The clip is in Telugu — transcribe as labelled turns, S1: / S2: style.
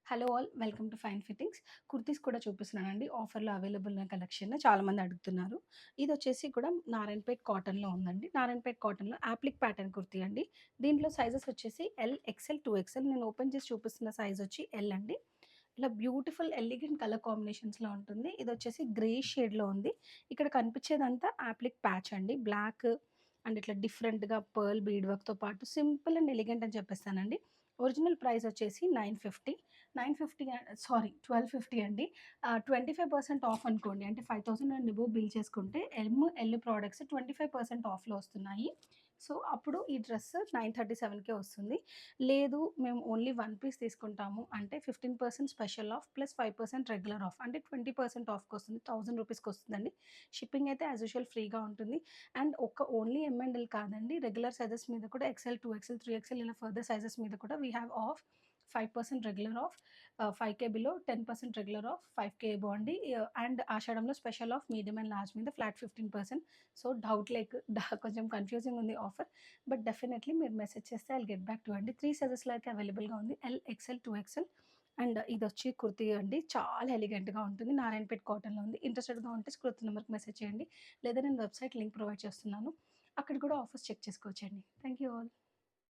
S1: Hello all welcome to fine fittings. Kurtis కూడా చూపిస్తున్నానండి. ఆఫర్‌లో అవైలబుల్ ఉన్న కలెక్షన్ చాలామంది అడుగుతున్నారు. ఇదొచ్చేసి కూడా నారాయణపేట్ కాటన్‌లో ఉందండి. నారాయణపేట్ కాటన్‌లో యాప్లిక్ ప్యాటర్న్ కుర్తీ అండి. దీంట్లో సైజెస్ వచ్చేసి ఎల్, ఎక్స్‌ఎల్, 2ఎక్స్‌ఎల్. నేను ఓపెన్ చేసి చూపిస్తున్న సైజ్ వచ్చి ఎల్ అండి. ఇలా బ్యూటిఫుల్ ఎలిగెంట్ కలర్ కాంబినేషన్స్‌లో ఉంటుంది. ఇదొచ్చేసి గ్రే షేడ్‌లో ఉంది. ఇక్కడ కనిపించేదంతా యాప్లిక్ ప్యాచ్ అండి. బ్లాక్ అండ్ ఇట్లా డిఫరెంట్‌గా పర్ల్ బీడ్ వర్క్‌తో పాటు సింపుల్ అండ్ ఎలిగెంట్ అని చెప్పేస్తానండి. ఒరిజినల్ ప్రైస్ వచ్చేసి 950. 950 సారీ 1250 అండి. 25% ఆఫ్ అనుకోండి. అంటే 5000 అండ్ అబోవ్ బిల్ చేసుకుంటే ఎల్ ప్రొడక్ట్స్ 25% ఆఫ్‌లో వస్తున్నాయి. సో, అప్పుడు ఈ డ్రెస్ 937కే వస్తుంది. లేదు మేము ఓన్లీ వన్ పీస్ తీసుకుంటాము అంటే 15% special of plus 5% regular of అంటే 20% ఆఫ్‌కొస్తుంది. 1000 రూపీస్‌కొస్తుందండి. షిప్పింగ్ అయితే యాజ్ యూజువల్ ఫ్రీగా ఉంటుంది. And only M and L కాదండి. రెగ్యులర్ సైజెస్ మీద కూడా ఎక్స్ఎల్, 2ఎక్స్ఎల్, 3ఎక్స్ఎల్ ఇలా ఫర్దర్ సైజెస్ మీద కూడా we have off 5% regular off, 5K below 10% regular off, 5K above అండి. అండ్ ఆషాఢంలో special off medium and large మీద ఫ్లాట్ 15%. సో, డౌట్ లైక్ కొంచెం కన్‌ఫ్యూజింగ్ ఉంది ఆఫర్. బట్ డెఫినెట్‌లీ మీరు మెసేజ్ చేస్తే ఐల్ గెట్ బ్యాక్ టు అండి. 3 సైజెస్‌లో అయితే అవైలబుల్‌గా ఉంది. ఎల్, ఎక్స్ఎల్, 2ఎక్స్ఎల్. అండ్ ఇదొచ్చి కుర్తీ అండి. చాలా ఎలిగెంట్‌గా ఉంటుంది. నారాయణపేట్ కాటన్‌లో ఉంది. ఇంట్రెస్టెడ్‌గా ఉంటే స్క్రోల్ నంబర్‌కి మెసేజ్ చేయండి. లేదా నేను వెబ్‌సైట్ లింక్ ప్రొవైడ్ చేస్తున్నాను. అక్కడ కూడా ఆఫర్స్ చెక్ చేసుకోవచ్చండి. Thank you all.